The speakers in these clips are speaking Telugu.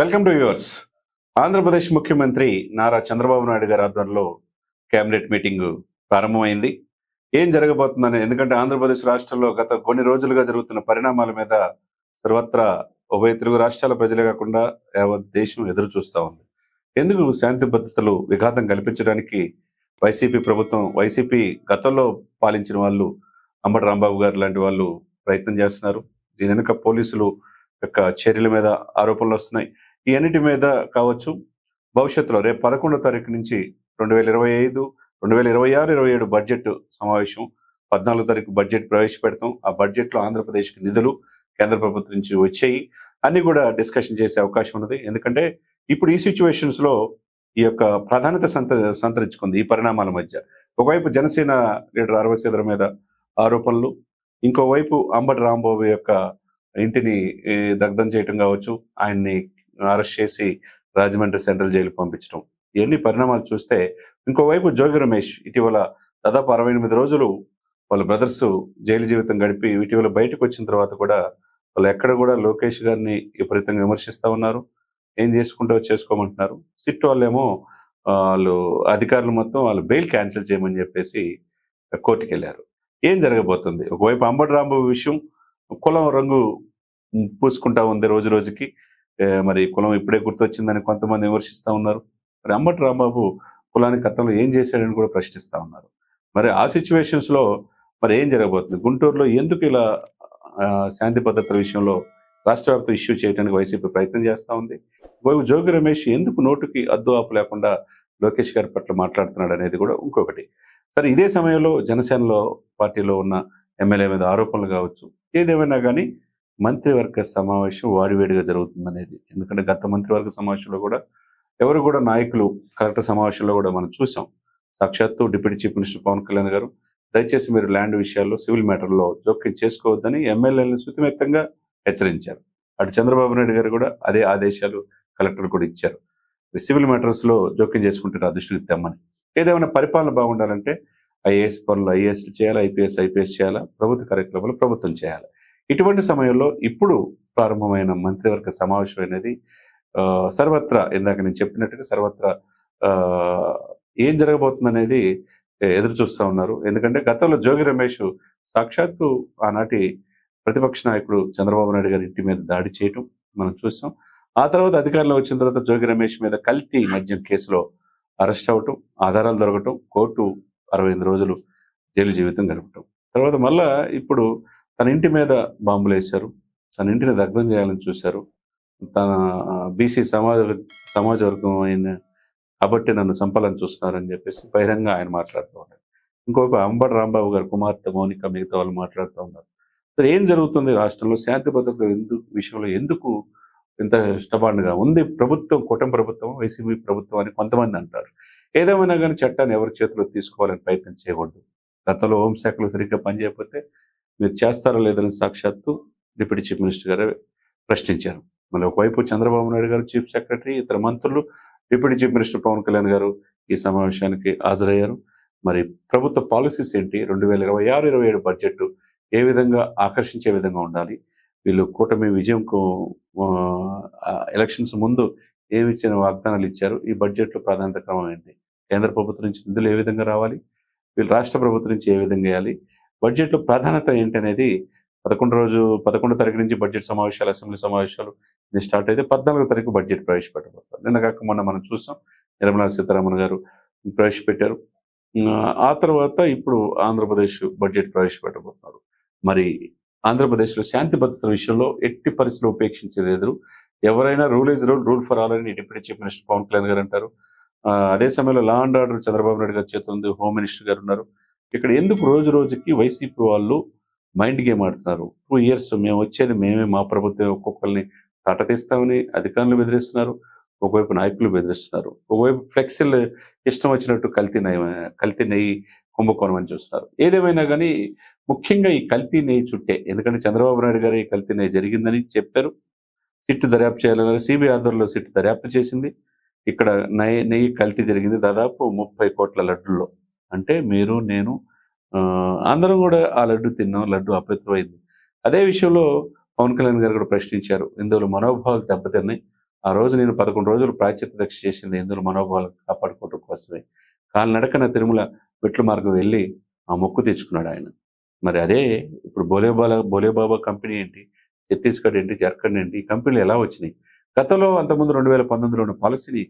Welcome to yours. ఆంధ్రప్రదేశ్ ముఖ్యమంత్రి నారా చంద్రబాబు నాయుడు గారి ఆధ్వర్యంలో కేబినెట్ మీటింగ్ ప్రారంభమైంది. ఏం జరగబోతుందని, ఎందుకంటే ఆంధ్రప్రదేశ్ రాష్ట్రంలో గత కొన్ని రోజులుగా జరుగుతున్న పరిణామాల మీద సర్వత్రా ఉభయ తెలుగు రాష్ట్రాల ప్రజలే కాకుండా యావత్ దేశం ఎదురు చూస్తూ ఉంది. ఎందుకు శాంతి భద్రతలు విఘాతం కల్పించడానికి వైసీపీ గతంలో పాలించిన వాళ్ళు, అంబటి రాంబాబు గారు లాంటి వాళ్ళు ప్రయత్నం చేస్తున్నారు. దీని వెనుక పోలీసులు యొక్క చర్యల మీద ఆరోపణలు వస్తున్నాయి. ఈ అన్నిటి మీద కావచ్చు, భవిష్యత్తులో రేపు 11వ తారీఖు నుంచి 2025, 2026, 27 బడ్జెట్ సమావేశం, 14వ తారీఖు బడ్జెట్ ప్రవేశపెడతాం. ఆ బడ్జెట్లో ఆంధ్రప్రదేశ్కి నిధులు కేంద్ర ప్రభుత్వం నుంచి వచ్చాయి అన్ని కూడా డిస్కషన్ చేసే అవకాశం ఉన్నది. ఎందుకంటే ఇప్పుడు ఈ సిచ్యువేషన్స్లో ఈ యొక్క ప్రాధాన్యత సంతరించుకుంది ఈ పరిణామాల మధ్య. ఒకవైపు జనసేన లీడర్ ఆర్వశేదర్ మీద ఆరోపణలు, ఇంకోవైపు అంబటి రాంబాబు యొక్క ఇంటిని దగ్ధం చేయటం కావచ్చు, ఆయన్ని అరెస్ట్ చేసి రాజమండ్రి సెంట్రల్ జైలు పంపించడం, ఇవన్నీ పరిణామాలు చూస్తే ఇంకోవైపు జోగి రమేష్ ఇటీవల దాదాపు 68 రోజులు వాళ్ళ బ్రదర్స్ జైలు జీవితం గడిపి ఇటీవల బయటకు వచ్చిన తర్వాత కూడా వాళ్ళు ఎక్కడ కూడా లోకేష్ గారిని విపరీతంగా విమర్శిస్తూ ఉన్నారు. ఏం చేసుకుంటావో చేసుకోమంటున్నారు. సిట్ వాళ్ళేమో వాళ్ళు అధికారులు మొత్తం వాళ్ళు బెయిల్ క్యాన్సిల్ చేయమని చెప్పేసి కోర్టుకు వెళ్ళారు. ఏం జరగబోతుంది? ఒకవైపు అంబటి రాంబాబు విషయం కులం రంగు పూసుకుంటా ఉంది రోజు రోజుకి. మరి కులం ఇప్పుడే గుర్తొచ్చిందని కొంతమంది విమర్శిస్తూ ఉన్నారు. మరి అంబటి రాంబాబు కులానికి గతంలో ఏం చేశాడని కూడా ప్రశ్నిస్తూ ఉన్నారు. మరి ఆ సిచ్యువేషన్స్లో మరి ఏం జరగబోతుంది? గుంటూరులో ఎందుకు ఇలా శాంతి భద్రతల విషయంలో రాష్ట్ర వ్యాప్త ఇష్యూ చేయడానికి వైసీపీ ప్రయత్నం చేస్తూ ఉంది? వైపు జోగి రమేష్ ఎందుకు నోటుకి అద్దు ఆపు లేకుండా లోకేష్ గారి పట్ల మాట్లాడుతున్నాడు అనేది కూడా ఇంకొకటి. సరే, ఇదే సమయంలో జనసేనలో పార్టీలో ఉన్న ఎమ్మెల్యే మీద ఆరోపణలు కావచ్చు, ఏదేమైనా కానీ మంత్రివర్గ సమావేశం వాడివేడిగా జరుగుతుందనేది. ఎందుకంటే గత మంత్రివర్గ సమావేశంలో కూడా ఎవరు కూడా నాయకులు కలెక్టర్ సమావేశంలో కూడా మనం చూసాం. సాక్షాత్తు deputy chief minister Pawan Kalyan గారు దయచేసి మీరు ల్యాండ్ విషయాల్లో సివిల్ మ్యాటర్లో జోక్యం చేసుకోవద్దని ఎమ్మెల్యేలను శుతిమెత్తంగా హెచ్చరించారు. అటు చంద్రబాబు నాయుడు గారు కూడా అదే ఆదేశాలు కలెక్టర్ కూడా ఇచ్చారు. సివిల్ మ్యాటర్స్లో జోక్యం చేసుకుంటే నా దృష్టికి తెమ్మని. ఏదేమైనా పరిపాలన బాగుండాలంటే ఐఏఎస్ పనులు ఐఏఎస్లు చేయాలి, ఐపీఎస్ చేయాలా, ప్రభుత్వ కార్యక్రమాలు ప్రభుత్వం చేయాలి. ఇటువంటి సమయంలో ఇప్పుడు ప్రారంభమైన మంత్రివర్గ సమావేశం అనేది సర్వత్రా, ఇందాక నేను చెప్పినట్టుగా సర్వత్రా ఏం జరగబోతుంది అనేది ఎదురు చూస్తూ ఉన్నారు. ఎందుకంటే గతంలో జోగి రమేష్ సాక్షాత్తు ఆనాటి ప్రతిపక్ష నాయకుడు చంద్రబాబు నాయుడు గారి ఇంటి మీద దాడి చేయటం మనం చూసాం. ఆ తర్వాత అధికారంలో వచ్చిన తర్వాత జోగి రమేష్ మీద కల్తీ మద్యం కేసులో అరెస్ట్ అవ్వటం, ఆధారాలు దొరకటం, కోర్టు 68 రోజులు జైలు జీవితం గడపటం, తర్వాత మళ్ళా ఇప్పుడు తన ఇంటి మీద బాంబులు వేశారు, తన ఇంటిని దగ్ధం చేయాలని చూశారు. తన బీసీ సమాజ వర్గం అయిన కాబట్టి నన్ను చంపాలని చూస్తున్నారని చెప్పేసి బహిరంగ ఆయన మాట్లాడుతూ ఉన్నారు. ఇంకొక అంబటి రాంబాబు గారు కుమార్తె మౌనిక మిగతా వాళ్ళు మాట్లాడుతూ ఉన్నారు. సో ఏం జరుగుతుంది రాష్ట్రంలో? శాంతి భద్రత విషయంలో ఎందుకు ఇంత ఇష్టపడిగా ఉంది ప్రభుత్వం? కూటమి ప్రభుత్వం, వైసీపీ ప్రభుత్వం అని కొంతమంది అంటారు. ఏదేమైనా కానీ చట్టాన్ని ఎవరి చేతిలో తీసుకోవాలని ప్రయత్నం చేయకూడదు. గతంలో హోంశాఖలో సరిగ్గా పనిచేయకపోతే మీరు చేస్తారో లేదని సాక్షాత్తు డిప్యూటీ చీఫ్ మినిస్టర్ గారే ప్రశ్నించారు. మళ్ళీ ఒకవైపు చంద్రబాబు నాయుడు గారు చీఫ్ సెక్రటరీ, ఇతర మంత్రులు, deputy chief minister Pawan Kalyan గారు ఈ సమావేశానికి హాజరయ్యారు. మరి ప్రభుత్వ పాలసీస్ ఏంటి? 2026-27 బడ్జెట్ ఏ విధంగా ఆకర్షించే విధంగా ఉండాలి? వీళ్ళు కూటమి విజయంకు ఎలక్షన్స్ ముందు ఏమి ఇచ్చిన వాగ్దానాలు ఇచ్చారు? ఈ బడ్జెట్లో ప్రాధాన్యత క్రమం ఏంటి? కేంద్ర ప్రభుత్వం నుంచి నిధులు ఏ విధంగా రావాలి? వీళ్ళు రాష్ట్ర ప్రభుత్వం నుంచి ఏ విధంగా వేయాలి? బడ్జెట్లో ప్రాధాన్యత ఏంటనేది 11వ తారీఖు నుంచి బడ్జెట్ సమావేశాలు, అసెంబ్లీ సమావేశాలు స్టార్ట్ అయితే 14వ తారీఖు బడ్జెట్ ప్రవేశపెట్టబోతారు. నిన్న కాక మొన్న మనం చూసాం, నిర్మలా సీతారామన్ గారు ప్రవేశపెట్టారు. ఆ తర్వాత ఇప్పుడు ఆంధ్రప్రదేశ్ బడ్జెట్ ప్రవేశపెట్టబోతున్నారు. మరి ఆంధ్రప్రదేశ్లో శాంతి భద్రతల విషయంలో ఎట్టి పరిస్థితులు ఉపేక్షించేది ఎదురు. ఎవరైనా rule is rule for all అని deputy chief minister Pawan Kalyan గారు అంటారు. అదే సమయంలో law and order Chandrababu Naidu గారి చేతి ఉంది, హోమ్ మినిస్టర్ గారు ఉన్నారు. ఇక్కడ ఎందుకు రోజు రోజుకి వైసీపీ వాళ్ళు మైండ్ గేమ్ ఆడుతున్నారు? 2 years మేము వచ్చేది మేమే, మా ప్రభుత్వం ఒక్కొక్కరిని తాటతీస్తామని అధికారులు బెదిరిస్తున్నారు, ఒకవైపు నాయకులు బెదిరిస్తున్నారు, ఒకవైపు ఫ్లెక్సీలు ఇష్టం వచ్చినట్టు కల్తీ నెయ్యి కుంభకోణం అని చూస్తున్నారు. ఏదేమైనా కానీ ముఖ్యంగా ఈ కల్తీ నెయ్యి చుట్టే, ఎందుకంటే చంద్రబాబు నాయుడు గారు ఈ కల్తీ నెయ్యి జరిగిందని చెప్పారు. సిట్ దర్యాప్తు చేయాలని సిబిఐ ఆధ్వర్యంలో సిట్ దర్యాప్తు చేసింది. ఇక్కడ నెయ్యి కల్తీ జరిగింది దాదాపు 30 కోట్ల లడ్డుల్లో. అంటే మీరు నేను అందరం కూడా ఆ లడ్డు తిన్నాం, లడ్డు అపవిత్రమైంది. అదే విషయంలో పవన్ కళ్యాణ్ గారు కూడా ప్రశ్నించారు. ఇందులో మనోభావాలు దెబ్బతిన్నాయి, ఆ రోజు నేను 11 రోజులు ప్రాయశ్చిత్త దీక్ష చేసింది హిందువుల మనోభావాలను కాపాడుకోవడం కోసమే. కాలినడకన తిరుమల మెట్ల మార్గం వెళ్ళి ఆ మొక్కు తెచ్చుకున్నాడు ఆయన. మరి అదే ఇప్పుడు భోలేబాబా కంపెనీ ఏంటి? ఛత్తీస్‌గఢ్ ఏంటి? జార్ఖండ్ ఏంటి? ఈ కంపెనీలు ఎలా వచ్చినాయి? గతంలో అంతకుముందు 2019లో ఉన్న పాలిసీని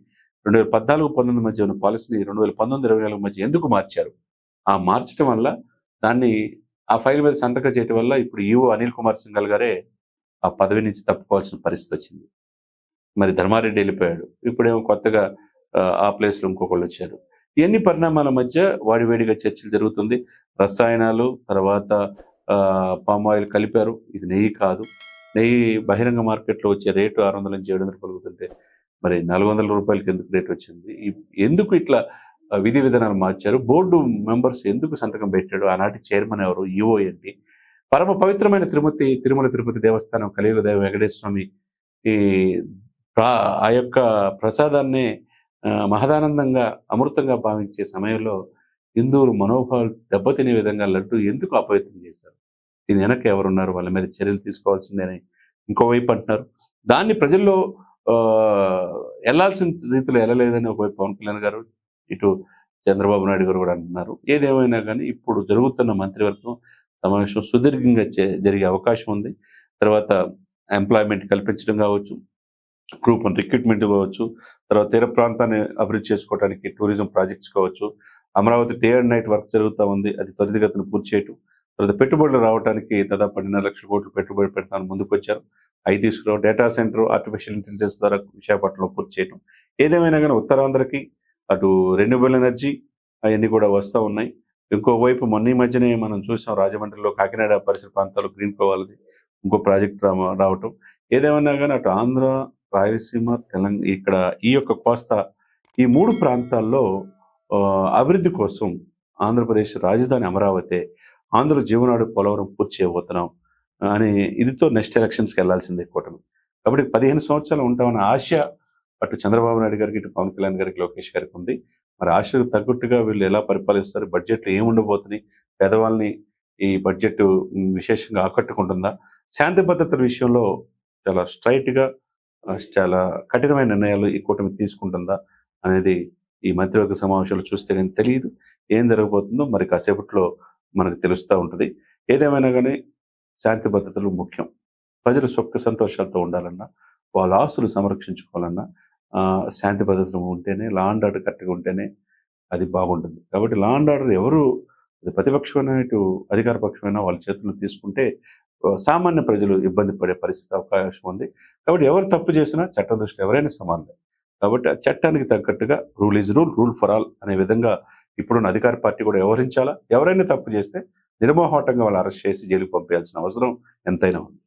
2014, 19 మధ్య ఉన్న పాలిసీని 2019, 24 మధ్య ఎందుకు మార్చారు? ఆ మార్చటం వల్ల దాన్ని ఆ ఫైల్ మీద సంతకం చేయటం వల్ల ఇప్పుడు ఈవో అనిల్ కుమార్ సింఘాల్ గారే ఆ పదవి నుంచి తప్పుకోవాల్సిన పరిస్థితొచ్చింది. మరి ధర్మారెడ్డి ఎళ్ళిపోయాడు. ఇప్పుడేమో కొత్తగా ఆ ప్లేస్‌లో ఇంకొకళ్ళొచ్చారు. ఇయన్నీ పరిణామాల మధ్య వాడివేడిగా చర్చలు జరుగుతుంది. రసాయనాలు తర్వాత పామ్ ఆయిల్ కలిపారు. ఇది నెయ్యి కాదు. నెయ్యి బహిరంగ మార్కెట్‌లో వచ్చే రేటు 600 నుంచి 700 పలుకుతుంటే మరి రూ. 400కి ఎందుకు రేటొచ్చింది? ఎందుకు ఇట్లా విధి విధానాలు మార్చారు? బోర్డు మెంబర్స్ ఎందుకు సంతకం పెట్టాడు? ఆనాటి చైర్మన్ ఎవరు? ఈవో ఏంటి? పరమ పవిత్రమైన తిరుమల తిరుపతి దేవస్థానం కలియుగ దైవం వెంకటేశ్వర స్వామి ఈ ప్రా ఆ యొక్క ప్రసాదాన్నే మహదానందంగా, అమృతంగా భావించే సమయంలో హిందువులు మనోభావాలు దెబ్బతినే విధంగా లడ్డూ ఎందుకు అపవిత్రం చేశారు? దీని వెనక ఎవరున్నారు? వాళ్ళ మీద చర్యలు తీసుకోవాల్సిందే అని ఇంకోవైపు అంటున్నారు. దాన్ని ప్రజల్లో ఎళ్ళాల్సిన రీతిలో ఎళ్ళలేదని ఒకవైపు పవన్ కళ్యాణ్ గారు, ఇటు చంద్రబాబు నాయుడు గారు కూడా అంటున్నారు. ఏదేమైనా గానీ ఇప్పుడు జరుగుతున్న మంత్రివర్గం సమావేశం సుదీర్ఘంగా జరిగే అవకాశం ఉంది. తర్వాత ఎంప్లాయ్‌మెంట్ కల్పించడం కావచ్చు, గ్రూప్ 1 రిక్రూట్‌మెంట్ కావచ్చు, తర్వాత తీర ప్రాంతాన్ని అభివృద్ధి చేసుకోవడానికి టూరిజం ప్రాజెక్ట్స్ కావచ్చు, Amaravati day and night work జరుగుతా ఉంది. అది త్వరితగతిన పూర్తి చేయటం. తర్వాత పెట్టుబడులు రావడానికి దాదాపు 12,00,000 కోట్లు పెట్టుబడి పెడతానికి ముందుకొచ్చారు. అయి తీసుకురావడం, డేటా సెంటర్, ఆర్టిఫిషియల్ ఇంటెలిజెన్స్ ద్వారా విశాఖపట్నంలో పూర్తి చేయటం. ఏదేమైనా గానీ ఉత్తరాంధ్రకి అటు రెన్యూబుల్ ఎనర్జీ అయన్నీ కూడా వస్తా ఉన్నాయి. ఇంకోవైపు మొన్న ఈ మధ్యనే మనం చూసాం రాజమండ్రిలో, కాకినాడ పరిసర ప్రాంతాల్లో గ్రీన్‌కో వాళ్ళది ఇంకో ప్రాజెక్ట్ రావటం. ఏదేమైనా గానీ అటు ఆంధ్ర, రాయలసీమ, ఇక్కడ ఈ యొక్క కోస్తా ఈ 3 ప్రాంతాల్లో అభివృద్ధి కోసం ఆంధ్రప్రదేశ్ రాజధాని అమరావతే. ఆంధ్ర జీవనాడి పోలవరం పూర్తి చేయబోతున్నాం అని ఇదితో నెక్స్ట్ ఎలక్షన్స్‌కెళ్లాల్సిందే కూటమి. కాబట్టి 15 సంవత్సరాలు ఉంటామన్న ఆశ అటు చంద్రబాబు నాయుడు గారికి, ఇటు పవన్ కళ్యాణ్ గారికి, లోకేష్ గారికి ఉంది. మరి ఆశకు తగ్గట్టుగా వీళ్ళు ఎలా పరిపాలిస్తారు? బడ్జెట్‌లో ఏముండబోతున్నాయి? పేదవాళ్ళని ఈ బడ్జెట్ విశేషంగా ఆకట్టుకుంటుందా? శాంతి భద్రతల విషయంలో చాలా స్ట్రెయిట్‌గా చాలా కఠినమైన నిర్ణయాలు ఈ కూటమి తీసుకుంటుందా? అనేది ఈ మంత్రివర్గ సమావేశాలు చూస్తే గాని తెలీదు. ఏం జరగబోతుందో మరి కాసేపట్లో మనకు తెలుస్తా ఉంటది. ఏదేమైనా గానీ శాంతి భద్రతలు ముఖ్యం. ప్రజలు సుఖ సంతోషాలతో ఉండాలన్నా, వాళ్ళ ఆస్తులు సంరక్షించుకోవాలన్నా శాంతి భద్రతలు ఉంటేనే, లా అండ్ ఆర్డర్ కరెక్ట్‌గా ఉంటేనే అది బాగుంటుంది. కాబట్టి లా అండ్ ఆర్డర్ ఎవరు అది ప్రతిపక్షమైనా, ఇటు అధికార పక్షమైనా వాళ్ళ చేతుల్లో తీసుకుంటే సామాన్య ప్రజలు ఇబ్బంది పడే పరిస్థితి అవకాశం ఉంది. కాబట్టి ఎవరు తప్పు చేసినా చట్టం దృష్టిలో ఎవరైనా సమానులే. కాబట్టి ఆ చట్టానికి తగ్గట్టుగా rule is rule, rule for all అనే విధంగా ఇప్పుడున్న అధికార పార్టీ కూడా వ్యవహరించాలా? ఎవరైనా తప్పు చేస్తే నిర్మోహమాటంగా వాళ్ళని అరెస్ట్ చేసి జైలుకి పంపేయాల్సిన అవసరం ఎంతైనా ఉంది.